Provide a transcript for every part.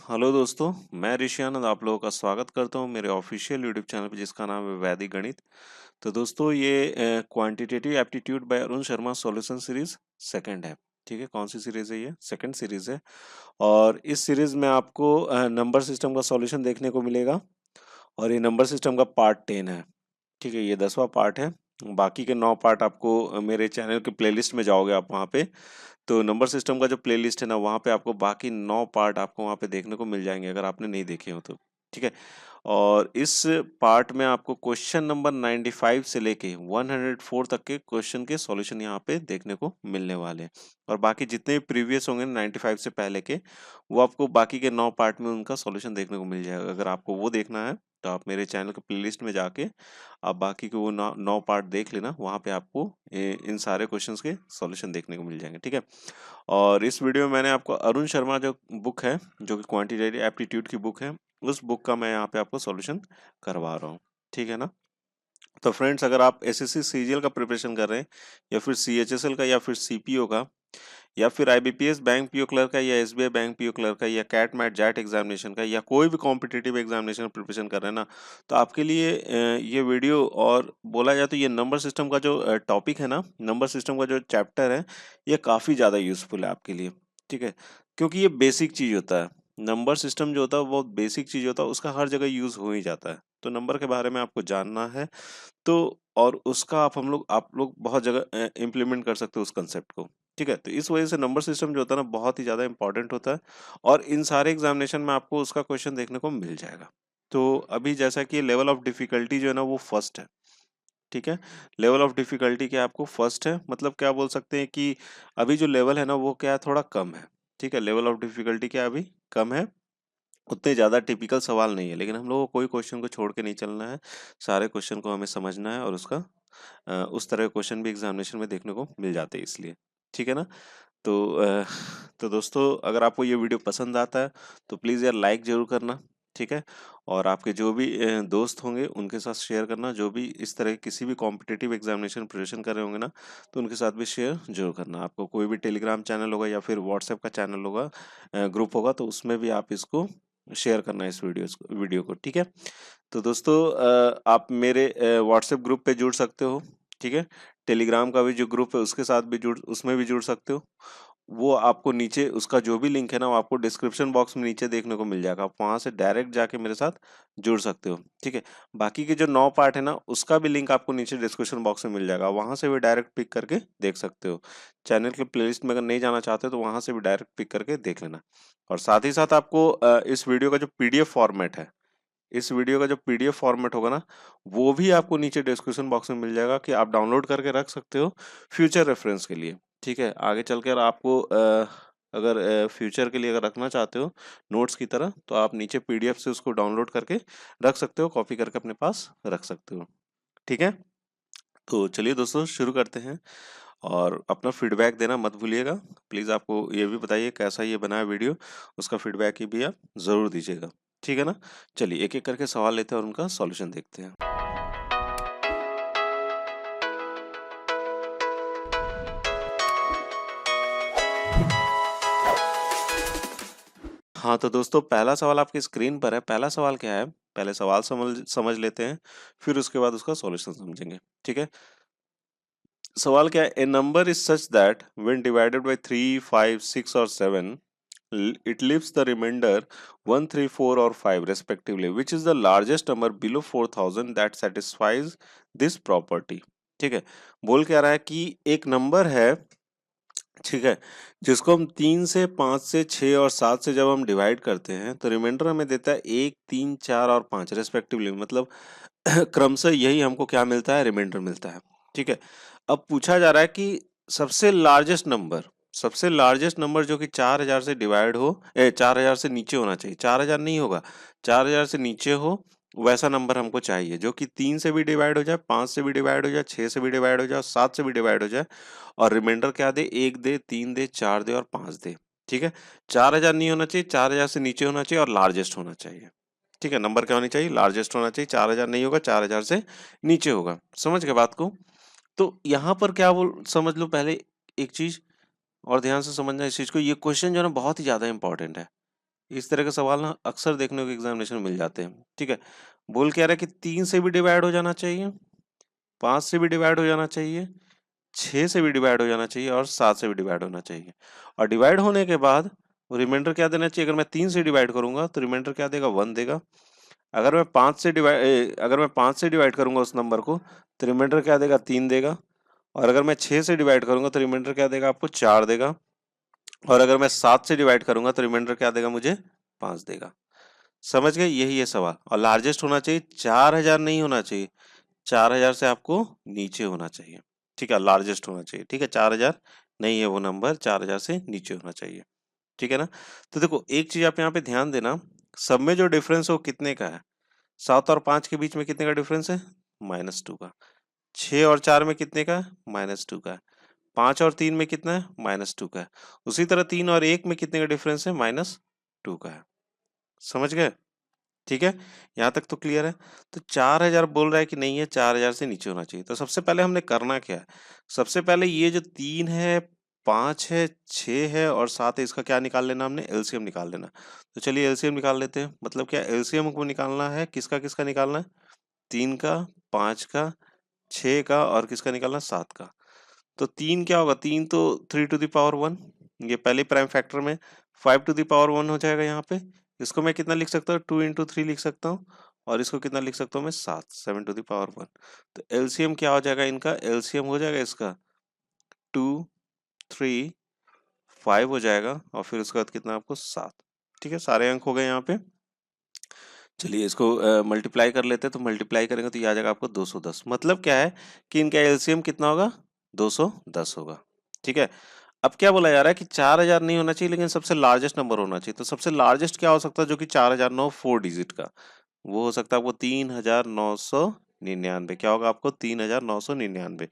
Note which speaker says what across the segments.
Speaker 1: Hello दोस्तों, मैं ऋषि आनंद आप लोगों का स्वागत करता हूं मेरे ऑफिशियल यूट्यूब चैनल पे जिसका नाम है वैदिक गणित। तो दोस्तों ये quantitative aptitude bye Arun Sharma solution series second है। ठीक है, कौन सी सीरीज है? ये सेकंड सीरीज है और इस सीरीज में आपको नंबर सिस्टम का सॉल्यूशन देखने को मिलेगा और ये नंबर सिस्टम का पार्ट 10 है। ठीक है, ये 10वां पार्ट है। बाकी के 9 पार्ट आपको मेरे चैनल के प्लेलिस्ट में जाओगे आप वहाँ पे, तो नंबर सिस्टम का जो प्लेलिस्ट है ना वहाँ पे आपको बाकी 9 पार्ट आपको वहाँ पे देखने को मिल जाएंगे अगर आपने नहीं देखे हो तो। ठीक है, और इस पार्ट में आपको क्वेश्चन नंबर 95 से लेके 104 तक के क्वेश्चन के सॉल्यूशन यहाँ पे देखने को मिलने वाले हैं। और बाकी जितने भी प्रीवियस होंगे 95 से पहले के, वो आपको बाकी के 9 पार्ट में उनका सॉल्यूशन देखने को मिल जाएगा। अगर आपको वो देखना है तो आप मेरे चैनल के प्लेलिस्ट में जाके आप बाकी के वो 9 पार्ट देख लेना, वहाँ पे आपको इन सारे क्वेश्चंस के सॉल्यूशन देखने को मिल जाएंगे। ठीक है, और इस वीडियो में मैंने आपको अरुण शर्मा जो बुक है, जो कि क्वांटिटेटिव एप्टीट्यूड की बुक है, उस बुक का मैं यहाँ पे आपको सॉल्यूशन करवा रहा हूँ। ठीक है ना? तो फ्रेंड्स, अगर आप एसएससी सीजीएल का प्रिपरेशन कर रहे हैं या फिर सीएचएसएल का या फिर सीपीओ का या फिर आईबीपीएस बैंक पीओ क्लर्क का या एसबीआई बैंक पीओ क्लर्क का या कैट मैट जैट एग्जामिनेशन का या कोई भी कॉम्पिटिटिव एग्जामिनेशन प्रिपरेशन कर रहे हैं ना, तो आपके लिए ये वीडियो, और बोला जाए तो ये नंबर सिस्टम का जो टॉपिक है ना, नंबर सिस्टम का जो चैप्टर है, ये काफ़ी ज़्यादा यूजफुल है आपके लिए। ठीक है, क्योंकि ये बेसिक चीज़ होता है। नंबर सिस्टम जो होता है वो बेसिक चीज़ होता है, उसका हर जगह यूज़ हो ही जाता है। तो नंबर के बारे में आपको जानना है तो, और उसका आप लोग बहुत जगह इम्प्लीमेंट कर सकते हो उस कंसेप्ट को। ठीक है, तो इस वजह से नंबर सिस्टम जो होता है ना बहुत ही ज़्यादा इंपॉर्टेंट होता है और इन सारे एग्जामिनेशन में आपको उसका क्वेश्चन देखने को मिल जाएगा। तो अभी जैसा कि लेवल ऑफ डिफिकल्टी जो है ना वो फर्स्ट है। ठीक है, लेवल ऑफ डिफिकल्टी क्या आपको फर्स्ट है, मतलब क्या बोल सकते हैं कि अभी जो लेवल है ना वो क्या है, थोड़ा कम है। ठीक है, लेवल ऑफ डिफिकल्टी क्या अभी कम है, उतने ज़्यादा टिपिकल सवाल नहीं है, लेकिन हम लोगों को कोई क्वेश्चन को छोड़ के नहीं चलना है। सारे क्वेश्चन को हमें समझना है और उसका उस तरह के क्वेश्चन भी एग्जामिनेशन में देखने को मिल जाते हैं इसलिए। ठीक है ना? तो तो दोस्तों, अगर आपको ये वीडियो पसंद आता है तो प्लीज़ यार लाइक ज़रूर करना। ठीक है, और आपके जो भी दोस्त होंगे उनके साथ शेयर करना, जो भी इस तरह किसी भी कॉम्पिटिटिव एग्जामिनेशन प्रिपरेशन कर रहे होंगे ना, तो उनके साथ भी शेयर जरूर करना। आपको कोई भी टेलीग्राम चैनल होगा या फिर व्हाट्सएप का चैनल होगा, ग्रुप होगा, तो उसमें भी आप इसको शेयर करना है इस वीडियो को। ठीक है, तो दोस्तों आप मेरे व्हाट्सएप ग्रुप पे जुड़ सकते हो। ठीक है, टेलीग्राम का भी जो ग्रुप है उसके साथ भी उसमें भी जुड़ सकते हो। वो आपको नीचे उसका जो भी लिंक है ना वो आपको डिस्क्रिप्शन बॉक्स में नीचे देखने को मिल जाएगा, आप वहां से डायरेक्ट जाके मेरे साथ जुड़ सकते हो। ठीक है, बाकी के जो 9 पार्ट है ना उसका भी लिंक आपको नीचे डिस्क्रिप्शन बॉक्स में मिल जाएगा, वहां से भी डायरेक्ट पिक करके देख सकते हो। चैनल के प्लेलिस्ट में अगर नहीं जाना चाहते तो वहां से भी डायरेक्ट पिक करके देख लेना। और साथ ही साथ आपको इस वीडियो का जो पीडीएफ फॉर्मेट है, इस वीडियो का जो पीडीएफ फॉर्मेट होगा ना वो भी आपको नीचे डिस्क्रिप्शन बॉक्स में मिल जाएगा कि आप डाउनलोड करके रख सकते हो फ्यूचर रेफरेंस के लिए। ठीक है, आगे चलकर आपको अगर फ्यूचर के लिए अगर रखना चाहते हो नोट्स की तरह, तो आप नीचे पीडीएफ से उसको डाउनलोड करके रख सकते हो, कॉपी करके अपने पास रख सकते हो। ठीक है, तो चलिए दोस्तों शुरू करते हैं और अपना फीडबैक देना मत भूलिएगा। प्लीज़ आपको ये भी बताइए कैसा ये बना है वीडियो, उसका फीडबैक भी आप ज़रूर दीजिएगा। ठीक है ना? चलिए एक-एक करके सवाल लेते हैं और उनका सॉल्यूशन देखते हैं। हाँ, तो दोस्तों पहला सवाल आपकी स्क्रीन पर है। पहला सवाल क्या है? पहले सवाल समझ समझ लेते हैं, फिर उसके बाद उसका सॉल्यूशन समझेंगे। ठीक है? सवाल क्या है? A number is such that when divided by 3, 5, 6 और 7 it leaves the remainder 1, 3, 4 or 5 respectively, which is the largest number below 4000 that satisfies this property। ठीक है, बोल क्या रहा है कि एक नंबर है, ठीक है, जिसको हम 3 से 5 से 6 और 7 से जब हम डिवाइड करते हैं तो रिमाइंडर हमें देता है 1, 3, 4 और 5 रेस्पेक्टिवली, मतलब क्रमशः यही हमको क्या मिलता है, रिमाइंडर मिलता है। ठीक है, अब पूछा जा रहा है कि सबसे लार्जेस्ट नंबर जो कि 4000 से डिवाइड हो, 4000 से नीचे होना चाहिए, 4000 नहीं होगा, 4000 से नीचे हो वैसा नंबर हमको चाहिए, जो कि 3 से भी डिवाइड हो जाए, 5 से भी डिवाइड हो जाए, 6 से भी डिवाइड हो जाए, 7 से भी डिवाइड हो जाए, और रिमाइंडर क्या दे, 1 दे, 3 दे, 4 दे और 5 दे। ठीक है, 4000 नहीं होना चाहिए, 4000 से नीचे होना चाहिए और लार्जेस्ट होना चाहिए। ठीक है, नंबर क्या होनी चाहिए, लार्जेस्ट होना चाहिए, 4000 नहीं होगा, 4000 से नीचे होगा। समझ गए बात को? तो यहाँ पर क्या बोल समझ लो, पहले एक चीज और ध्यान से समझना इस चीज को, ये क्वेश्चन जो है ना बहुत ही ज्यादा इंपॉर्टेंट है। इस तरह के सवाल ना अक्सर देखने को एग्जामिनेशन मिल जाते हैं। ठीक है, बोल क्या रहा है कि 3 से भी डिवाइड हो जाना चाहिए, 5 से भी डिवाइड हो जाना चाहिए, 6 से भी डिवाइड हो जाना चाहिए और 7 से भी डिवाइड होना चाहिए। और डिवाइड होने के बाद रिमाइंडर क्या देना चाहिए? अगर मैं 3 से डिवाइड करूंगा तो रिमाइंडर क्या देगा? 1 देगा। अगर मैं 5 से डिवाइड करूंगा उस नंबर को तो रिमाइंडर क्या देगा? 3 देगा। और अगर मैं 6 से डिवाइड करूंगा तो रिमाइंडर क्या देगा आपको? 4 देगा। और अगर मैं 7 से डिवाइड करूंगा तो रिमाइंडर क्या देगा मुझे? 5 देगा। समझ गए? यही है सवाल। और लार्जेस्ट होना चाहिए, 4000 नहीं होना चाहिए, 4000 से आपको नीचे होना चाहिए। ठीक है, लार्जेस्ट होना चाहिए। ठीक है, 4000 नहीं है वो नंबर, 4000 से नीचे होना चाहिए। ठीक है ना? तो देखो एक चीज आप यहाँ पे ध्यान देना, सब में जो डिफरेंस है वो कितने का है? 7 और 5 के बीच में कितने का डिफरेंस है? -2 का। 6 और 4 में कितने का है? -2 का है। 5 और 3 में कितना है? -2 का है। उसी तरह 3 और 1 में कितने का डिफरेंस है? -2 का है। समझ गए? ठीक है, यहाँ तक तो क्लियर है। तो 4000 बोल रहा है कि नहीं है, 4000 से नीचे होना चाहिए। तो सबसे पहले हमने करना क्या है? सबसे पहले ये जो 3 है, 5 है, 6 है और 7 है, इसका क्या निकाल लेना? हमने एलसीएम निकाल लेना। तो चलिए एलसीएम निकाल लेते हैं। मतलब क्या एलसीएम को निकालना है? किसका किसका निकालना है? 3 का, 5 का, 6 का और किसका निकालना? 7 का। तो 3 क्या होगा? 3 तो 3 टू द पावर 1, ये पहले प्राइम फैक्टर में 5 टू द पावर 1 हो जाएगा यहाँ पे। इसको मैं कितना लिख सकता हूँ? 2 इंटू 3 लिख सकता हूँ। और इसको कितना लिख सकता हूँ मैं? 7, 7 टू द पावर 1। तो एलसीएम क्या हो जाएगा इनका? एलसीएम हो जाएगा इसका 2, 3, 5 हो जाएगा और फिर उसके बाद कितना आपको? 7। ठीक है, सारे अंक हो गए यहाँ पे। चलिए इसको मल्टीप्लाई कर लेते हैं। तो मल्टीप्लाई करेंगे तो ये आ जाएगा आपको 210। मतलब क्या है कि इनका एलसीएम कितना होगा? 210 होगा। ठीक है, अब क्या बोला जा रहा है कि 4000 नहीं होना चाहिए लेकिन सबसे लार्जेस्ट नंबर होना चाहिए। तो सबसे लार्जेस्ट क्या हो सकता है जो कि 4000 ना हो 4 डिजिट का? वो हो सकता है आपको 3999। क्या होगा आपको? 3999।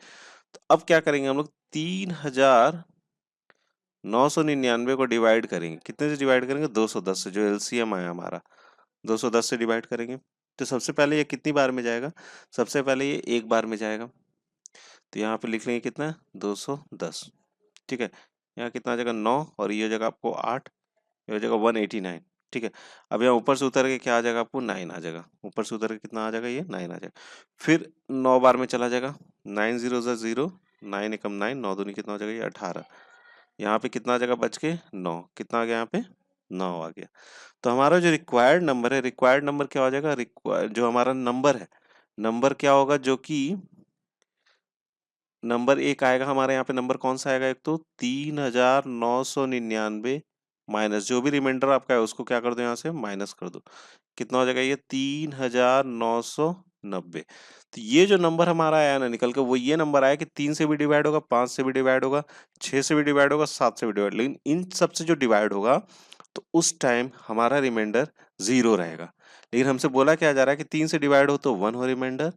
Speaker 1: तो अब क्या करेंगे हम लोग? 3999 को डिवाइड करेंगे। कितने से डिवाइड करेंगे? 210 से, जो एलसीएम आया हमारा 210 से डिवाइड करेंगे। तो सबसे पहले ये कितनी बार में जाएगा? सबसे पहले ये एक बार में जाएगा। तो यहाँ पे लिख लेंगे कितना? 210। ठीक है, यहाँ कितना आ जाएगा? 9 और ये हो जाएगा आपको 8, ये हो जाएगा 189। ठीक है, अब यहाँ ऊपर से उतर के क्या आ जाएगा आपको? 9 आ जाएगा। ऊपर से उतर के कितना आ जाएगा? ये 9 आ जाएगा। फिर 9 बार में चला जाएगा। 9 0 0, 9 एकम 9, 9 दूनी कितना हो जाएगा? ये 18। यहाँ पे कितना आ जाएगा बच के? 9। कितना आ गया यहाँ पे? 9 आ गया। तो हमारा जो रिक्वायर्ड नंबर है, रिक्वायर्ड नंबर क्या हो जाएगा? जो हमारा नंबर है, नंबर क्या होगा? जो कि नंबर एक आएगा हमारे यहाँ पे। नंबर कौन सा आएगा? एक तो 3999 माइनस जो भी रिमाइंडर आपका है उसको क्या कर दो? यहाँ से माइनस कर दो। कितना हो जाएगा? ये 3990। तो ये जो नंबर हमारा आया ना निकल के, वो ये नंबर आया कि 3 से भी डिवाइड होगा, 5 से भी डिवाइड होगा, 6 से भी डिवाइड होगा, 7 से भी डिवाइड। लेकिन इन सब से जो डिवाइड होगा तो उस टाइम हमारा रिमाइंडर 0 रहेगा। लेकिन हमसे बोला क्या जा रहा है कि 3 से डिवाइड हो तो 1 हो रिमाइंडर,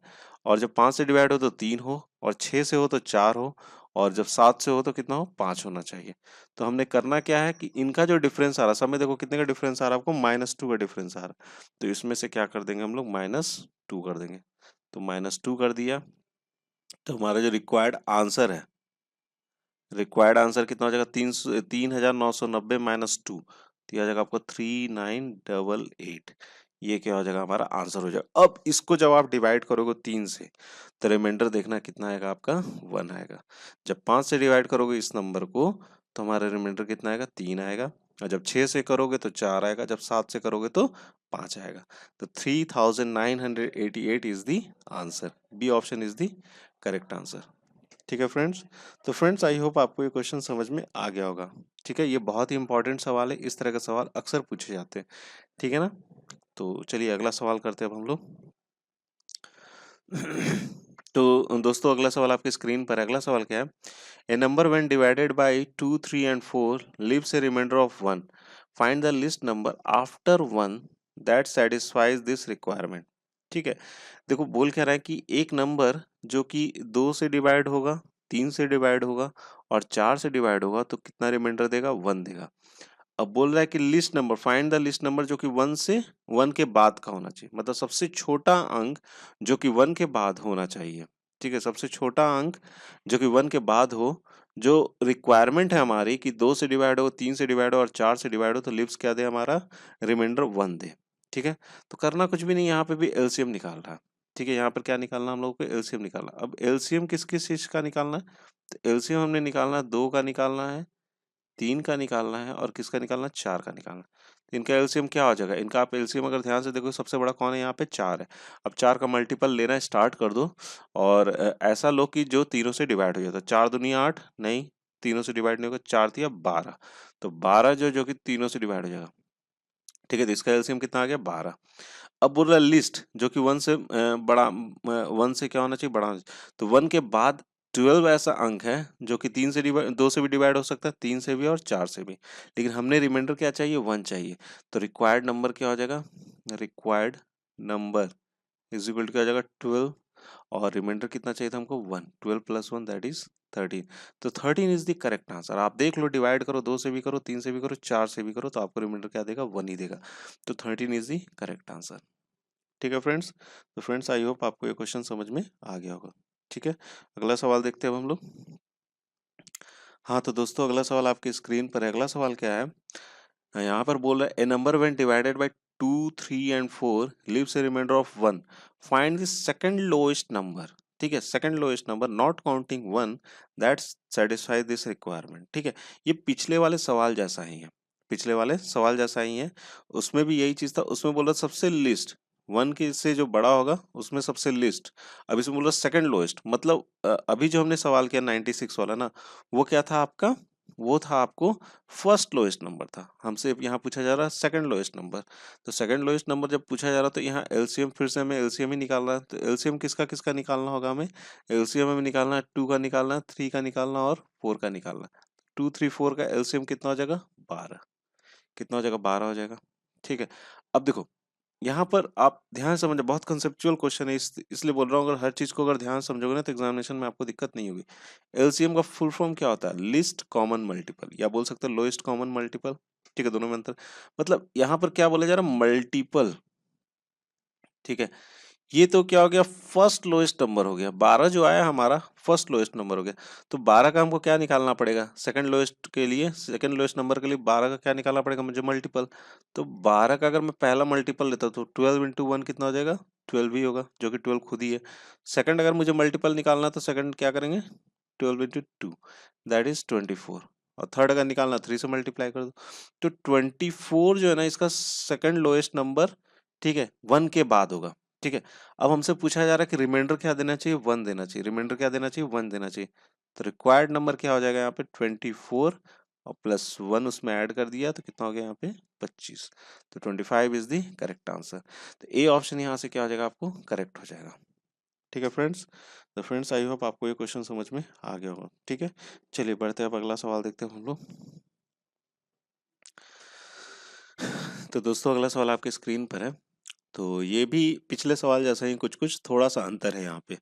Speaker 1: और जब 5 से डिवाइड हो तो 3 हो, और 6 से हो तो 4 हो, और जब 7 से हो तो कितना हो? 5 होना चाहिए। तो हमने करना क्या है कि इनका जो डिफरेंस आ रहा है, सब में देखो कितने का डिफरेंस आ रहा है आपको? -2 का डिफरेंस आ रहा है। तो इसमें से क्या कर देंगे हम लोग? -2 कर देंगे। तो -2 कर दिया। तो हमारा जो रिक्वायर्ड आंसर है, रिक्वायर्ड आंसर कितना हो जाएगा? 3990 -2, तो ये आ जाएगा आपको 3988। ये क्या हो जाएगा? हमारा आंसर हो जाएगा। अब इसको जब आप डिवाइड करोगे 3 से तो रिमाइंडर देखना कितना आएगा आपका? 1 आएगा। जब 5 से डिवाइड करोगे इस नंबर को तो हमारा रिमाइंडर कितना आएगा? 3 आएगा। और जब 6 से करोगे तो 4 आएगा। जब 7 से करोगे तो 5 आएगा। तो 3988 is the answer. B option is the correct answer. ठीक है फ्रेंड्स। तो फ्रेंड्स आई होप आपको ये क्वेश्चन समझ में आ गया होगा। ठीक है, ये बहुत ही इंपॉर्टेंट सवाल है। इस तरह का सवाल अक्सर पूछे जाते हैं। ठीक है ना? तो चलिए अगला सवाल करते हैं अब हम लोग। तो दोस्तों अगला सवाल आपकी स्क्रीन पर है। अगला सवाल क्या है? A number when divided by 2, 3 and 4 leaves a remainder of 1। Find the least number after 1 that satisfies this requirement. ठीक है, देखो बोल क्या रहा है कि एक नंबर जो कि 2 से डिवाइड होगा, 3 से डिवाइड होगा और 4 से डिवाइड होगा तो कितना रिमाइंडर देगा? 1 देगा। अब बोल रहा है कि list number, find the least number जो कि 1 के बाद का होना चाहिए। मतलब सबसे छोटा अंक जो कि 1 के बाद होना चाहिए। ठीक है, सबसे छोटा अंक जो कि 1 के बाद हो, जो रिक्वायरमेंट है हमारी कि 2 से डिवाइड हो, 3 से डिवाइड हो और 4 से डिवाइड हो, तो लिव्स क्या दे हमारा, रिमाइंडर 1 दे। ठीक है, तो करना कुछ भी नहीं, यहाँ पे भी एलसीएम निकाल रहा है। ठीक है, यहाँ पर क्या निकालना हम लोगों को, एलसीएम निकालना। अब एलसीएम किस किस चीज का निकालना है, तो एलसीएम हमने निकालना है, 2 का निकालना है, 3 का निकालना है और किसका निकालना है, 4 का निकालना है। तो इनका एलसीएम क्या हो जाएगा, इनका आप एलसीएम अगर ध्यान से देखो सबसे बड़ा कौन है, यहाँ पे 4 है। अब 4 का मल्टीपल लेना स्टार्ट कर दो और ऐसा लो कि जो तीनों से डिवाइड हो जाता है। 4 दूनी 8, नहीं तीनों से डिवाइड नहीं होगा, 4 तिया 12, तो 12 जो जो कि तीनों से डिवाइड हो जाएगा। ठीक है, तो इसका एलसीएम कितना आ गया, 12। अब बोल रहा है लिस्ट जो कि 1 से बड़ा, 1 से क्या होना चाहिए, बड़ा होना चाहिए। तो 1 के बाद 12 ऐसा अंक है जो कि 3 से डिवाइड, 2 से भी डिवाइड हो सकता है, 3 से भी और 4 से भी, लेकिन हमने रिमाइंडर क्या चाहिए, 1 चाहिए। तो रिक्वायर्ड नंबर क्या हो जाएगा, required number is equal to क्या हो जाएगा, 12, और रिमाइंडर कितना चाहिए था हमको, 1। 12 प्लस 1 दैट इज 13। तो 13 इज द करेक्ट आंसर। आप देख लो, डिवाइड करो, 2 से भी करो, 3 से भी करो, 4 से भी करो, तो आपको रिमाइंडर क्या देगा, 1 ही देगा। तो 13 इज द करेक्ट आंसर। ठीक है फ्रेंड्स, तो फ्रेंड्स आई होप आपको ये क्वेश्चन समझ में आ गया होगा। ठीक है, अगला सवाल देखते हैं अब हम लोग। हाँ तो दोस्तों, अगला सवाल आपकी स्क्रीन पर है। अगला सवाल क्या है, यहाँ पर बोल रहा है a number when divided by 2, 3 and 4 leaves a remainder of 1, find the second lowest number. ठीक है, second lowest number not counting 1 that satisfy this requirement. ठीक है, ये पिछले वाले सवाल जैसा ही है, पिछले वाले सवाल जैसा ही है। उसमें भी यही चीज था, उसमें बोला सबसे लिस्ट 1 के से जो बड़ा होगा उसमें सबसे लिस्ट। अब इसमें बोला सेकंड लोएस्ट, मतलब अभी जो हमने सवाल किया 96 वाला ना, वो क्या था आपका, वो था आपको फर्स्ट लोएस्ट नंबर था। हमसे यहाँ पूछा जा रहा है सेकंड लोएस्ट नंबर। तो सेकंड लोएस्ट नंबर जब पूछा जा रहा तो यहाँ एलसीएम, फिर से हमें एलसीएम ही निकालना है। तो एलसीएम किसका किसका निकालना होगा, हमें एलसीएम हमें निकालना है 2 का निकालना है, 3 का निकालना और 4 का निकालना है। 2, 3, 4 का एलसीएम कितना हो जाएगा, 12। कितना हो जाएगा, 12 हो जाएगा। ठीक है, अब देखो यहाँ पर आप ध्यान से समझो, बहुत कंसेप्चुअल क्वेश्चन है, इसलिए बोल रहा हूँ, अगर हर चीज को अगर ध्यान से समझोगे ना तो एग्जामिनेशन में आपको दिक्कत नहीं होगी। एलसीएम का फुल फॉर्म क्या होता है, लिस्ट कॉमन मल्टीपल, या बोल सकते हैं लोएस्ट कॉमन मल्टीपल। ठीक है, दोनों में अंतर, मतलब यहाँ पर क्या बोला जा रहा है, मल्टीपल। ठीक है, ये तो क्या हो गया, फर्स्ट लोएस्ट नंबर हो गया। 12 जो आया हमारा फर्स्ट लोएस्ट नंबर हो गया। तो 12 का हमको क्या निकालना पड़ेगा, सेकंड लोएस्ट के लिए, सेकंड लोएस्ट नंबर के लिए 12 का क्या निकालना पड़ेगा मुझे, मल्टीपल। तो 12 का अगर मैं पहला मल्टीपल लेता हूँ तो 12 इंटू 1 कितना हो जाएगा, 12 ही होगा, जो कि 12 खुद ही है। सेकंड अगर मुझे मल्टीपल निकालना है तो सेकंड क्या करेंगे, 12 इंटू 2 दैट इज 24। और थर्ड अगर निकालना 3 से मल्टीप्लाई कर दो। तो 24 जो है ना, इसका सेकंड लोएस्ट नंबर, ठीक है, 1 के बाद होगा। ठीक है, अब हमसे पूछा जा रहा है कि रिमाइंडर क्या देना चाहिए, 1 देना चाहिए। रिमाइंडर क्या देना चाहिए, 1 देना चाहिए। तो रिक्वायर्ड नंबर क्या हो जाएगा यहाँ पे, 24 और प्लस 1 उसमें ऐड कर दिया तो कितना हो गया यहाँ पे, 25। तो 25 इज द करेक्ट आंसर। तो ए ऑप्शन यहाँ से क्या हो जाएगा, आपको करेक्ट हो जाएगा। ठीक है फ्रेंड्स, तो फ्रेंड्स आई होप आपको ये क्वेश्चन समझ में आ गया होगा। ठीक है, चलिए बढ़ते हैं, अब अगला सवाल देखते हैं हम लोग। तो दोस्तों, अगला सवाल आपके स्क्रीन पर है। तो ये भी पिछले सवाल जैसा ही कुछ कुछ थोड़ा सा अंतर है यहाँ पे।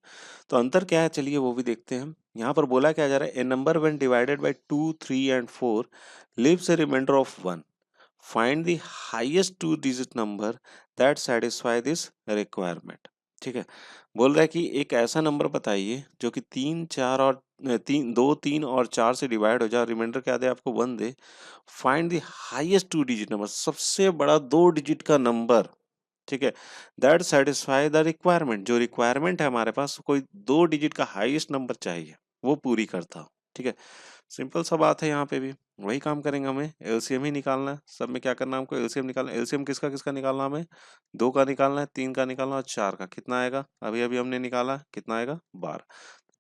Speaker 1: तो अंतर क्या है, चलिए वो भी देखते हैं। यहाँ पर बोला क्या जा रहा है, a number when divided by 2, 3 and 4 leaves a remainder of 1, find the highest 2 digit number that satisfy this requirement. ठीक है, बोल रहा है कि एक ऐसा नंबर बताइए जो कि 3, 4 और 2, 3 और 4 से डिवाइड हो जाए, रिमाइंडर क्या दे आपको, 1 दे। Find the highest 2 digit number, सबसे बड़ा 2 डिजिट का नंबर। ठीक है, दैट सेटिस्फाई द रिक्वायरमेंट, जो रिक्वायरमेंट है हमारे पास, कोई 2 डिजिट का हाईएस्ट नंबर चाहिए, वो पूरी करता हो। ठीक है, सिंपल सा बात है, यहाँ पे भी वही काम करेंगे, हमें एलसीएम ही निकालना है। सब में क्या करना है हमको, एलसीएम निकालना है। एलसीएम किसका किसका निकालना है हमें, 2 का निकालना है, 3 का निकालना है और 4 का। कितना आएगा, अभी अभी हमने निकाला, कितना आएगा, 12।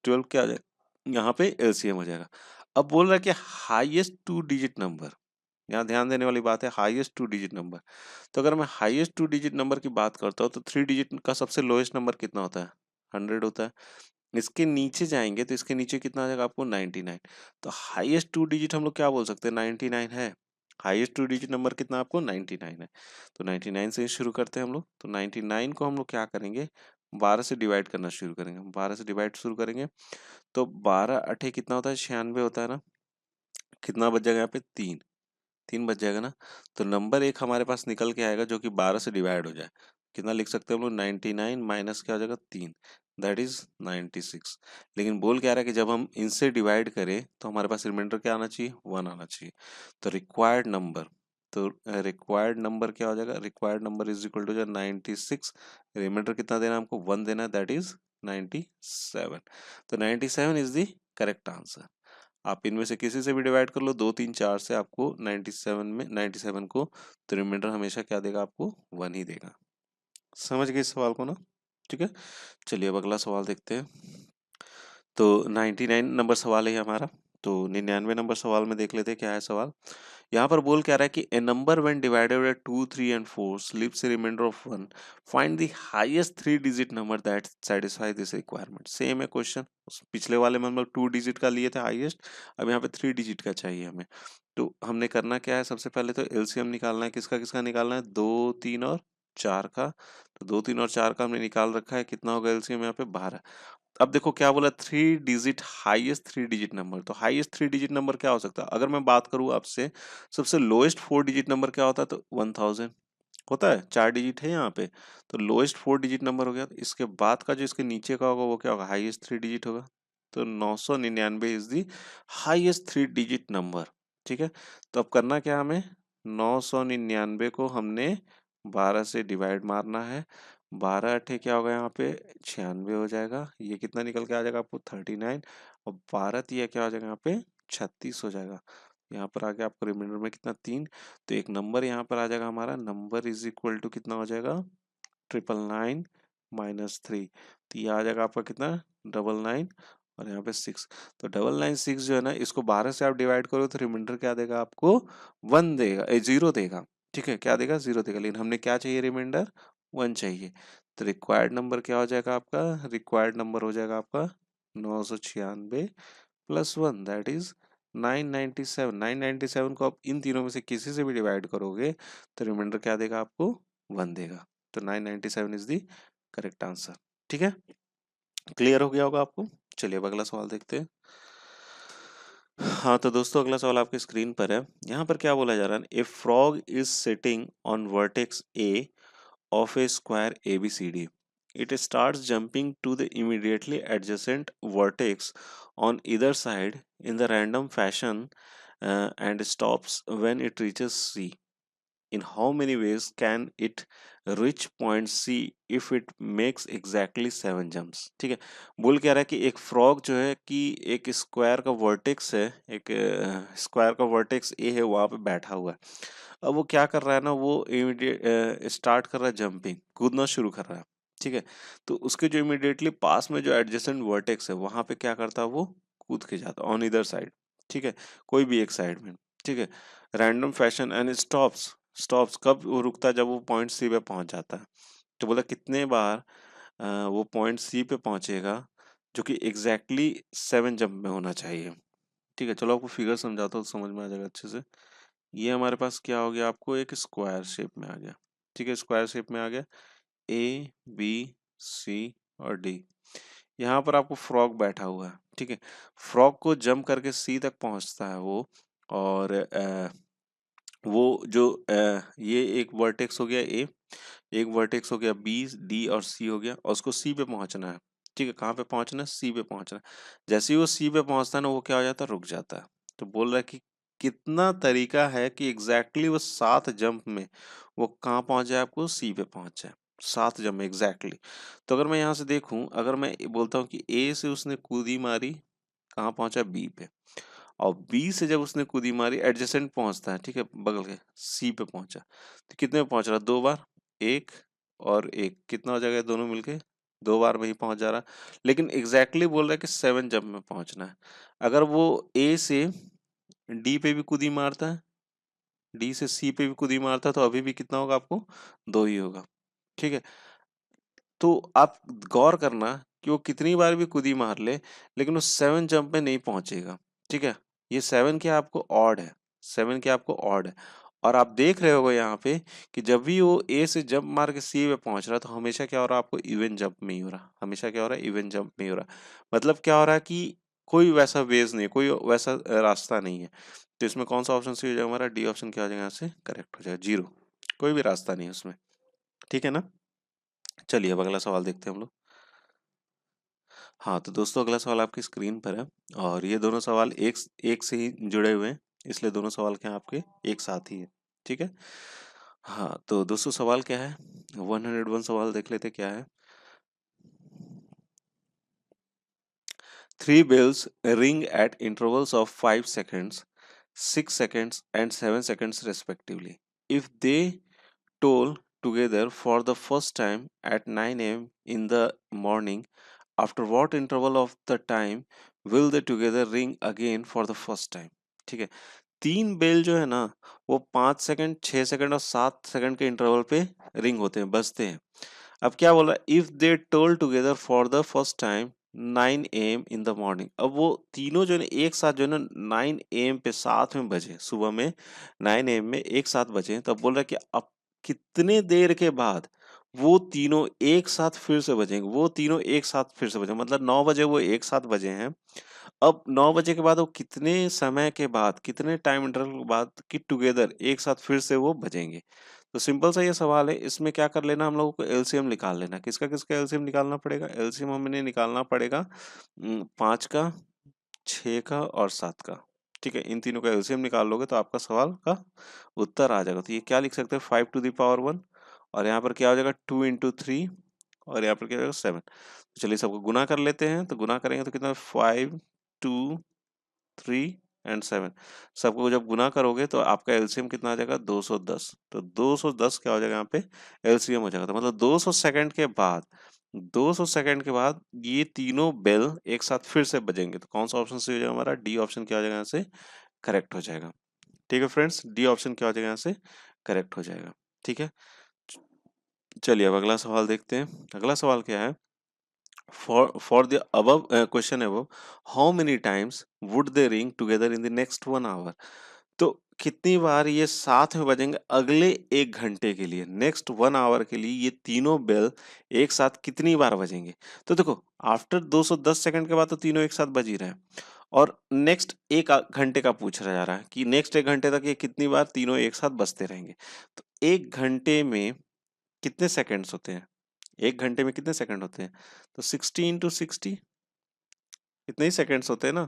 Speaker 1: 12 क्या आ जाएगा, यहाँ पे एलसीएम हो जाएगा। अब बोल रहा है कि हाईएस्ट 2 डिजिट नंबर, यहाँ ध्यान देने वाली बात है, हाईएस्ट 2 डिजिट नंबर। तो अगर मैं हाईएस्ट 2 डिजिट नंबर की बात करता हूँ तो 3 डिजिट का सबसे लोएस्ट नंबर कितना होता है, 100 होता है। इसके नीचे जाएंगे तो इसके नीचे कितना आ जाएगा आपको, 99। तो हाईएस्ट 2 डिजिट हम लोग क्या बोल सकते हैं, 99 है। हाईएस्ट 2 डिजिट नंबर कितना आपको, 99 है। तो 99 से ही शुरू करते हैं हम लोग। तो 99 को हम लोग क्या करेंगे, 12 से डिवाइड करना शुरू करेंगे। 12 से डिवाइड शुरू करेंगे तो 12 अठे कितना होता है, 96 होता है ना। कितना बच जाएगा यहाँ पे, 3। 3 बच जाएगा ना। तो नंबर एक हमारे पास निकल के आएगा जो कि 12 से डिवाइड हो जाए। कितना लिख सकते हैं हम लोग, 99 माइनस क्या हो जाएगा 3, दैट इज 96। लेकिन बोल क्या रहा है कि जब हम इनसे डिवाइड करें तो हमारे पास रिमाइंडर क्या आना चाहिए, 1 आना चाहिए। तो रिक्वायर्ड नंबर, तो रिक्वायर्ड नंबर क्या हो जाएगा, required number is equal to जो 96, रिमाइंडर कितना देना है हमको, 1 देना है, दैट इज 97। तो 97 इज द करेक्ट आंसर। आप इनमें से किसी से भी डिवाइड कर लो, 2 3 4 से, आपको 97 में 97 को, तो रिमाइंडर हमेशा क्या देगा आपको, 1 ही देगा। समझ गए इस सवाल को ना, ठीक है। चलिए अब अगला सवाल देखते हैं। तो 99 नंबर सवाल है ये हमारा। तो 99 नंबर सवाल में देख लेते हैं क्या है सवाल। यहाँ पर बोल क्या रहा है कि a number when divided by 2 3 and 4 leaves a remainder of 1, find the highest 3 digit number that satisfy this requirement. Same है क्वेश्चन, पिछले वाले में हम लोग 2 डिजिट का लिए थे हाईएस्ट, अब यहाँ पे 3 डिजिट का चाहिए हमें। तो हमने करना क्या है, सबसे पहले तो एलसीएम निकालना है, किसका किसका निकालना है, 2 3 और 4 का। तो 2 3 और 4 का हमने निकाल रखा है, कितना होगा एलसीएम यहाँ पे 12। अब देखो क्या बोला, 3 डिजिट, हाईएस्ट 3 डिजिट नंबर। तो हाईएस्ट 3 डिजिट नंबर क्या हो सकता है, अगर मैं बात करूं आपसे, सबसे लोएस्ट 4 डिजिट नंबर क्या होता है, तो 1000 होता है, 4 डिजिट है यहाँ पे। तो लोएस्ट 4 डिजिट नंबर हो गया। तो इसके बाद का जो इसके नीचे का होगा वो क्या होगा, हाईएस्ट 3 डिजिट होगा। तो 999 is the highest 3 digit number. ठीक है। तो अब करना क्या हमें, 999 को हमने 12 से डिवाइड मारना है। 12 अठे क्या होगा यहाँ पे, 96 हो जाएगा। ये कितना निकल के आ जाएगा आपको, 39। और 12 तिया क्या हो जाएगा यहाँ पे, 36 हो जाएगा। यहाँ पर आगे आपको रिमाइंडर में कितना, 3। तो एक नंबर यहाँ पर आ जाएगा हमारा, नंबर इज इक्वल टू कितना हो जाएगा, 999 माइनस 3। तो ये आ जाएगा आपका कितना, 999 और यहाँ पे 6। तो 996 जो है ना, इसको 12 से आप डिवाइड करो तो रिमाइंडर क्या देगा आपको, 1 देगा, 0 देगा। ठीक है, क्या देगा, 0 देगा। लेकिन हमने क्या चाहिए, रिमाइंडर 1 चाहिए। तो रिक्वायर्ड नंबर क्या हो जाएगा आपका, रिक्वायर्ड नंबर हो जाएगा आपका 996 प्लस 1, दैट इज 997। 997 को आप इन तीनों में से किसी से भी डिवाइड करोगे तो रिमाइंडर क्या देगा आपको, 1 देगा। तो 997 इज द करेक्ट आंसर। ठीक है, क्लियर हो गया होगा आपको। चलिए अब अगला सवाल देखते हैं। हाँ तो दोस्तों अगला सवाल आपके स्क्रीन पर है। यहाँ पर क्या बोला जा रहा है, ए frog is sitting on vertex A of a square ABCD. It starts jumping to the immediately adjacent vertex on either side in the random fashion and stops when it reaches C. In how many ways can it reach point C if it makes exactly 7 jumps? ठीक है, बोल क्या रहा है कि एक frog जो है कि एक स्क्वायर का वर्टेक्स है, एक स्क्वायर का वर्टेक्स ए है, वहां पे बैठा हुआ है। अब वो क्या कर रहा है ना, वो इमीडिएट स्टार्ट कर रहा है जंपिंग, कूदना शुरू कर रहा है। ठीक है, तो उसके जो इमीडिएटली पास में जो एडजेसेंट वर्टेक्स है वहां पे क्या करता है, वो कूद के जाता ऑन इधर साइड। ठीक है, कोई भी एक साइड में। ठीक है, random fashion and stops. Stops कब वो रुकता है, जब वो पॉइंट सी पे पहुंच जाता है। तो बोला कितने बार वो पॉइंट सी पे पहुंचेगा, जो कि एग्जैक्टली 7 जंप में होना चाहिए। ठीक है, चलो आपको फिगर समझाता हूँ तो समझ में आ जाएगा अच्छे से। ये हमारे पास क्या हो गया, आपको एक स्क्वायर शेप में आ गया। ठीक है, स्क्वायर शेप में आ गया, ए बी सी और डी। यहाँ पर आपको फ्रॉग बैठा हुआ है। ठीक है, फ्रॉग को जंप करके सी तक पहुंचता है वो। और वो जो ये एक वर्टेक्स हो गया ए, एक वर्टेक्स हो गया बी, डी और सी हो गया, और उसको सी पे पहुंचना है। ठीक है, कहाँ पे पहुंचना है, सी पे पहुंचना है। जैसे ही वो सी पे पहुंचता है ना, वो क्या हो जाता है, रुक जाता है। तो बोल रहा है कि कितना तरीका है कि एग्जैक्टली वो 7 जंप में वो कहाँ पहुंच जाए, आपको सी पे पहुंच जाए, 7 जंप में एग्जैक्टली। तो अगर मैं यहाँ से देखूं, अगर मैं बोलता हूँ कि ए से उसने कूदी मारी, कहाँ पहुंचा, बी पे। और बी से जब उसने कूदी मारी एडजेसेंट पहुंचता है, ठीक है, बगल के सी पे पहुंचा। तो कितने में पहुंच रहा, 2 बार, एक और एक, कितना हो जाएगा दोनों मिलके, 2 बार में ही पहुंच जा रहा है। लेकिन एग्जैक्टली बोल रहा है कि 7 जंप में पहुंचना है। अगर वो ए से डी पे भी कूदी मारता है, डी से सी पे भी कूदी मारता है, तो अभी भी कितना होगा आपको, 2 ही होगा। ठीक है, तो आप गौर करना कि वो कितनी बार भी कूदी मार ले, लेकिन वो 7 जंप में नहीं पहुंचेगा। ठीक है, ये 7 क्या आपको ऑड है, 7 क्या आपको ऑड है। और आप देख रहे होगे यहाँ पे कि जब भी वो ए से जंप मार के सी पे पहुंच रहा है, तो हमेशा क्या हो रहा है, आपको इवन जंप में ही हो रहा, हमेशा क्या हो रहा है, इवन जंप में ही हो रहा। मतलब क्या हो रहा है कि कोई वैसा वेज नहीं है, कोई वैसा रास्ता नहीं है। तो इसमें कौन सा ऑप्शन सही हो जाएगा, हमारा डी ऑप्शन क्या हो जाएगा यहाँ से करेक्ट हो जाएगा, 0, कोई भी रास्ता नहीं है उसमें। ठीक है ना। चलिए अब अगला सवाल देखते हैं हम लोग। हाँ, तो दोस्तों अगला सवाल आपकी स्क्रीन पर है और ये दोनों सवाल एक एक से ही जुड़े हुए हैं, इसलिए दोनों सवाल क्या हैं आपके एक साथ ही है। ठीक है। हाँ, तो दोस्तों सवाल क्या है, 101 सवाल देख लेते क्या है। Three bells ring at intervals of 5 seconds, 6 seconds, and 7 seconds respectively. If they toll together for the first time at 9 a.m. in the morning, after what interval of the time will they together ring again for the first time? ठीक है। तीन bell जो है ना, वो 5 second, 6 second और 7 second के interval पे रिंग होते हैं, बजते हैं। अब क्या बोल रहा है, if they toll together for the first time 9 a.m. In the morning. अब वो तीनों जो है ना एक साथ जो है ना 9 a.m. पे साथ में बजे, सुबह में 9 a.m. में एक साथ बजे, तब बोल रहा है कि अब कितने देर के बाद वो तीनों एक साथ फिर से बजेंगे। वो तीनों एक साथ फिर से बजेंगे, मतलब 9 बजे वो एक साथ बजे हैं। अब 9 बजे के बाद वो कितने समय के बाद, कितने टाइम इंटरवल के बाद कि टुगेदर एक साथ फिर से वो बजेंगे। तो सिंपल सा ये सवाल है, इसमें क्या कर लेना, हम लोगों को एलसीएम निकाल लेना। किसका किसका एलसीएम निकालना पड़ेगा? एलसीएम हमने निकालना पड़ेगा 5 का, 6 का और 7 का। ठीक है, इन तीनों का एलसीएम निकाल लोगे तो आपका सवाल का उत्तर आ जाएगा। तो ये क्या लिख सकते हैं, 5 to the power 1, और यहाँ पर क्या हो जाएगा 2 into 3, और यहाँ पर क्या हो जाएगा 7। तो चलिए सबको गुना कर लेते हैं। तो गुना करेंगे तो कितना, 5 2 3 एंड 7। सबको जब गुना करोगे तो आपका एलसीएम कितना आ जाएगा, 210। तो 210 क्या हो जाएगा यहाँ पे, एलसीएम हो जाएगा। तो मतलब 200 सेकंड के बाद, 200 सेकंड के बाद ये तीनों बेल एक साथ फिर से बजेंगे। तो कौन सा ऑप्शन सही हो जाएगा हमारा, डी ऑप्शन क्या हो जाएगा यहाँ से करेक्ट हो जाएगा। ठीक है फ्रेंड्स, डी ऑप्शन क्या हो जाएगा यहाँ से करेक्ट हो जाएगा। ठीक है। चलिए अब अगला सवाल देखते हैं। अगला सवाल क्या है, for the above question above, how many times would they ring together in the next 1 hour? तो कितनी बार ये साथ में बजेंगे अगले 1 घंटे के लिए, नेक्स्ट 1 आवर के लिए ये तीनों बेल एक साथ कितनी बार बजेंगे। तो देखो, आफ्टर 210 सेकंड के बाद तो तीनों एक साथ बज ही रहे हैं, और नेक्स्ट 1 घंटे का पूछा जा रहा है कि नेक्स्ट 1 घंटे तक ये कितनी बार तीनों एक साथ बजते रहेंगे। तो 1 घंटे में कितने सेकंड्स होते हैं, 1 घंटे में कितने सेकंड होते हैं, तो 60 into 60, इतने ही सेकंड्स होते हैं ना।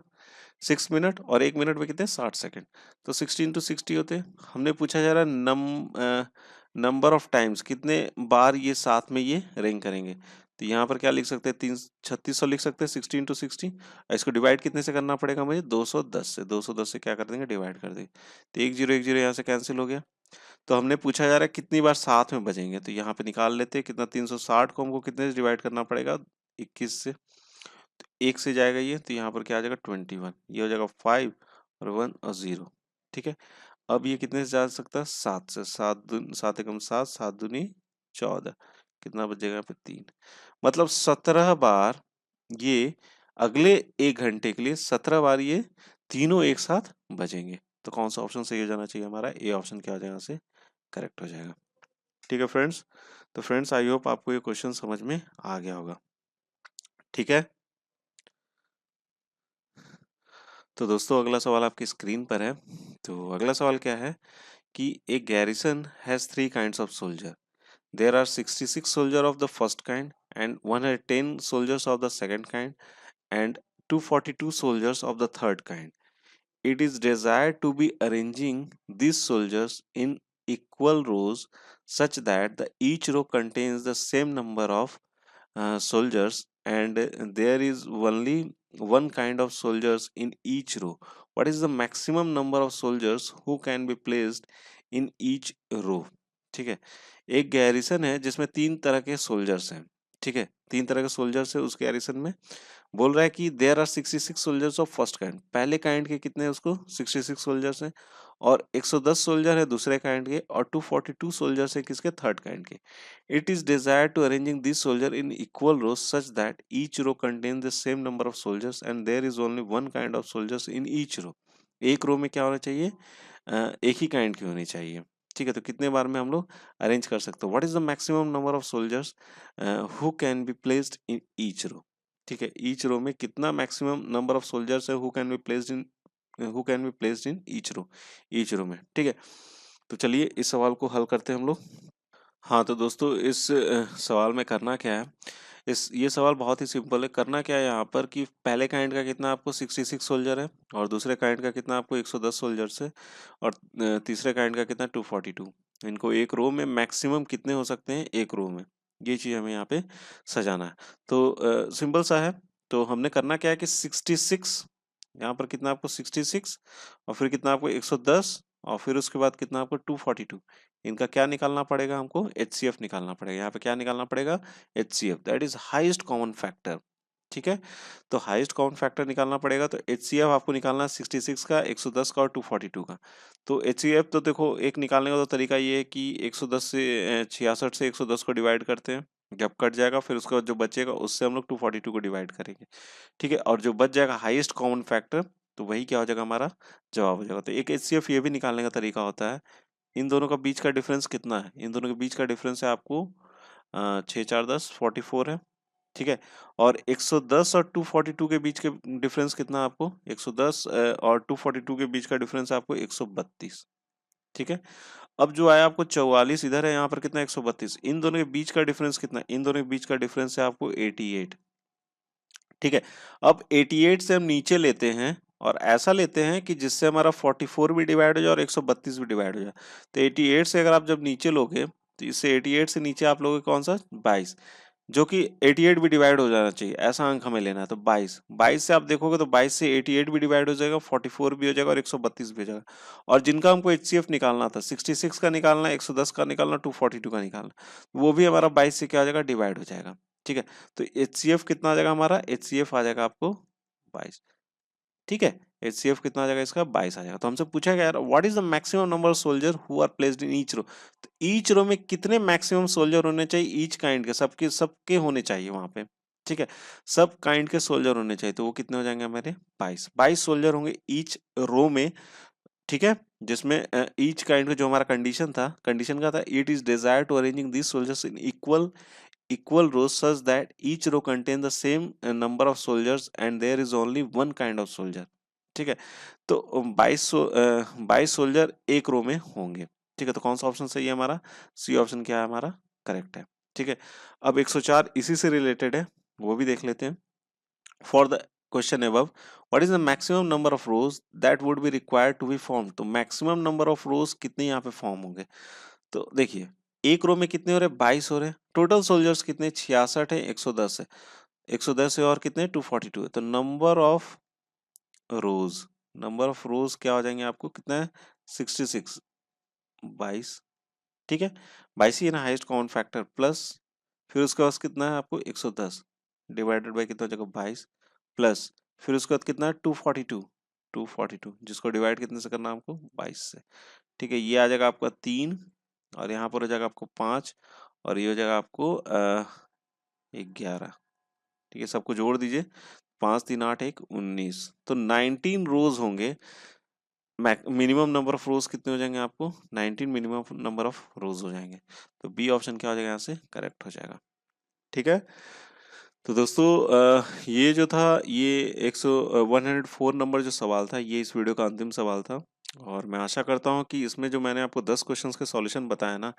Speaker 1: 6 मिनट, और 1 मिनट में कितने, 60 सेकंड। तो 60 into 60 होते हैं। हमने पूछा जा रहा है नंबर ऑफ टाइम्स, कितने बार ये साथ में ये रिंग करेंगे। तो यहाँ पर क्या लिख सकते हैं, 3600 लिख सकते हैं, 60 into 60। इसको डिवाइड कितने से करना पड़ेगा मुझे, 210 से। 210 से क्या कर देंगे, डिवाइड कर देंगे। तो एक जीरो यहाँ से कैंसिल हो गया। तो हमने पूछा जा रहा है कितनी बार साथ में बजेंगे, तो यहाँ पे निकाल लेते हैं कितना, 360 को हमको कितने से डिवाइड करना पड़ेगा, 21 से। तो एक से जाएगा ये, तो यहाँ पर क्या आ जाएगा 21, ये हो जाएगा 5 और 1 और 0। ठीक है। अब ये कितने से जा सकता है, 7 से। 7 एकम 7, 7 दूनी 14, कितना बचेगा यहाँ पे 3। मतलब 17 बार ये अगले 1 घंटे के लिए 17 बार ये तीनों एक साथ बजेंगे। तो कौन सा ऑप्शन सही हो जाना चाहिए हमारा, ए ऑप्शन क्या हो जाएगा, से करेक्ट हो जाएगा। ठीक है फ्रेंड्स। तो फ्रेंड्स आई होप आपको ये क्वेश्चन समझ में आ गया होगा। ठीक है। तो दोस्तों अगला सवाल आपकी स्क्रीन पर है। तो अगला सवाल क्या है कि a garrison has 3 kinds of soldier. There are 66 soldier of the first kind and 110 soldiers of the second kind and 242 soldiers of the third kind. It is desired to be arranging these soldiers in equal rows such that each row contains the same number of soldiers, and there is only one kind of soldiers in each row. What is the maximum number of soldiers who can be placed in each row? ठीक है। एक garrison है जिसमें 3 तरह के soldiers हैं। ठीक है, 3 तरह के सोल्जर्स है उस गैरिसन में। बोल रहा है कि there are 66 soldiers of first kind, पहले काइंड के कितने हैं उसको 66 सोल्जर्स हैं, और 110 सोल्जर है दूसरे काइंड के, और 242 सोल्जर्स है किसके, थर्ड काइंड के। It is desire to arranging this soldier in equal rows such that each row contain the same number of soldiers and there is only one kind of soldiers in each row. एक row में क्या होना चाहिए, एक ही kind की होनी चाहिए। ठीक है, तो कितने बार में हम लोग अरेंज कर सकते हो, what is the maximum number of soldiers who can be placed in each row. ठीक है, ईच रो में कितना मैक्सिमम नंबर ऑफ सोल्जर्स है who can be placed in, who can be placed in each row, each row में। ठीक है, तो चलिए इस सवाल को हल करते हैं हम लोग। हाँ, तो दोस्तों इस सवाल में करना क्या है, ये सवाल बहुत ही सिंपल है। करना क्या है यहाँ पर कि पहले काइंड का कितना आपको 66 सोल्जर है, और दूसरे काइंड का कितना आपको 110 सोल्जर्स है, और तीसरे काइंड का कितना 242। इनको एक रो में मैक्सिमम कितने हो सकते हैं एक रो में, ये चीज़ हमें यहाँ पे सजाना है। तो सिंपल सा है। तो हमने करना क्या है कि 66, यहाँ पर कितना आपको 66, और फिर कितना आपको 110, और फिर उसके बाद कितना आपको 242। इनका क्या निकालना पड़ेगा, हमको एचसीएफ निकालना पड़ेगा। यहाँ पे क्या निकालना पड़ेगा, HCF, that is highest common factor. ठीक है, तो हाईएस्ट कॉमन फैक्टर निकालना पड़ेगा, तो एचसीएफ आपको निकालना है 66 का, 110 का और 242 का। तो एचसीएफ तो देखो, एक निकालने का तो तरीका ये है कि 110 से 66 से 110 को डिवाइड करते हैं, जब कट जाएगा फिर उसके बाद जो बचेगा उससे हम लोग 242 को डिवाइड करेंगे। ठीक है, और जो बच जाएगा हाईएस्ट कॉमन फैक्टर, तो वही क्या हो जाएगा, हमारा जवाब हो जाएगा। तो एक एचसीएफ ये भी निकालने का तरीका होता है, इन दोनों का बीच का डिफरेंस कितना है, इन दोनों के बीच का डिफरेंस है आपको 6 4 10 44 है। ठीक है, और 110 और 242 के बीच के डिफरेंस कितना है आपको, 110 और 242 के बीच का डिफरेंस है आपको 132। ठीक है, अब जो आया आपको 44 इधर है, यहाँ पर कितना 132, इन दोनों के बीच का डिफरेंस कितना, इन दोनों के बीच का डिफरेंस है आपको 88। ठीक है, अब 88 से हम नीचे लेते हैं, और ऐसा लेते हैं कि जिससे हमारा 44 भी डिवाइड हो जाए और 132 भी डिवाइड हो जाए। तो 88 से अगर आप जब नीचे लोगे, तो इससे 88 से नीचे आप लोगे कौन सा, 22, जो कि 88 भी डिवाइड हो जाना चाहिए, ऐसा अंक हमें लेना है। तो 22, 22 से आप देखोगे तो 22 से 88 भी डिवाइड हो जाएगा, 44 भी हो जाएगा और 132 भी हो जाएगा। और जिनका हमको एचसीएफ निकालना था, 66 का निकालना, 110 का निकालना, 242 का निकालना, वो भी हमारा 22 से क्या हो जाएगा, डिवाइड हो जाएगा। ठीक है, तो एचसीएफ कितना आ जाएगा हमारा, एचसीएफ आ जाएगा आपको 22। ठीक है, एचसीएफ कितना आ जाएगा इसका, 22 आ जाएगा। तो हमसे पूछा गया यार, what is the maximum number of soldier who are placed in each row. तो ईच रो में कितने मैक्सिमम सोल्जर होने चाहिए, ईच काइंड के, सबके सबके होने चाहिए वहां पे। ठीक है, सब काइंड के सोल्जर होने चाहिए, तो वो कितने हो जाएंगे हमारे, 22 सोल्जर होंगे ईच रो में। ठीक है, जिसमें ईच काइंड का जो हमारा कंडीशन था, कंडीशन का था, it is desire to arranging these soldiers in equal rows such that each row contain the same number of soldiers and there is only one kind of soldier। ठीक है, तो 22 soldier एक row में होंगे। ठीक है, तो कौन सा ऑप्शन सही है हमारा, सी ऑप्शन क्या है हमारा, करेक्ट है। ठीक है, अब 104 इसी से रिलेटेड है, वो भी देख लेते हैं। For the question above, what is the maximum number of rows that would be required to be formed। तो मैक्सिमम नंबर ऑफ रोज कितने यहाँ पे फॉर्म होंगे। तो देखिए, एक रो में कितने हो रहे, 22 हो रहे। टोटल सोल्जर्स कितने, 66 है, 110 है, 110 है और कितने 242 है। तो नंबर ऑफ रोज क्या हो जाएंगे आपको, कितना है 66, 22। ठीक है, 22 ही है ना हाईएस्ट कॉमन फैक्टर, प्लस फिर उसके बाद कितना है आपको 110 डिवाइडेड बाई कितना हो जाएगा 22, प्लस फिर उसके बाद कितना है 242 जिसको डिवाइड कितने से करना है आपको 22 से। ठीक है, ये आ जाएगा आपका 3, और यहाँ पर हो जाएगा आपको 5, और ये हो जाएगा आपको 11। ठीक है, सबको जोड़ दीजिए, 5 3 8 1 19, तो 19 रोज होंगे। मिनिमम नंबर ऑफ रोज कितने हो जाएंगे आपको, 19 मिनिमम नंबर ऑफ रोज हो जाएंगे। तो बी ऑप्शन क्या हो जाएगा यहाँ से, करेक्ट हो जाएगा। ठीक है, तो दोस्तों ये जो था, ये 104 नंबर जो सवाल था, ये इस वीडियो का अंतिम सवाल था। और मैं आशा करता हूँ कि इसमें जो मैंने आपको 10 क्वेश्चंस के सॉल्यूशन बताया ना,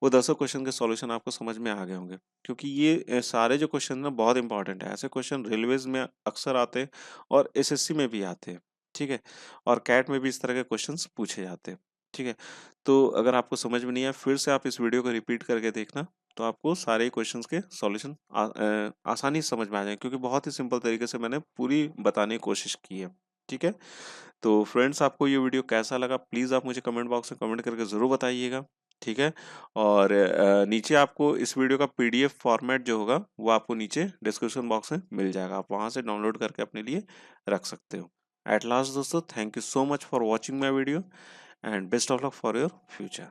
Speaker 1: वो 10 क्वेश्चन के सॉल्यूशन आपको समझ में आ गए होंगे। क्योंकि ये सारे जो क्वेश्चन ना बहुत इंपॉर्टेंट है, ऐसे क्वेश्चन रेलवेज में अक्सर आते हैं और एसएससी में भी आते हैं। ठीक है, और कैट में भी इस तरह के क्वेश्चंस पूछे जाते हैं। ठीक है, तो अगर आपको समझ में नहीं आया, फिर से आप इस वीडियो को रिपीट करके देखना, तो आपको सारे क्वेश्चंस के सॉल्यूशन आसानी से समझ में आ जाएंगे, क्योंकि बहुत ही सिंपल तरीके से मैंने पूरी बताने की कोशिश की है। ठीक है, तो फ्रेंड्स, आपको ये वीडियो कैसा लगा, प्लीज़ आप मुझे कमेंट बॉक्स में कमेंट करके ज़रूर बताइएगा। ठीक है, और नीचे आपको इस वीडियो का पीडीएफ फॉर्मेट जो होगा वो आपको नीचे डिस्क्रिप्शन बॉक्स में मिल जाएगा, आप वहाँ से डाउनलोड करके अपने लिए रख सकते हो। एट लास्ट दोस्तों, thank you so much for watching my video, and best of luck for your future.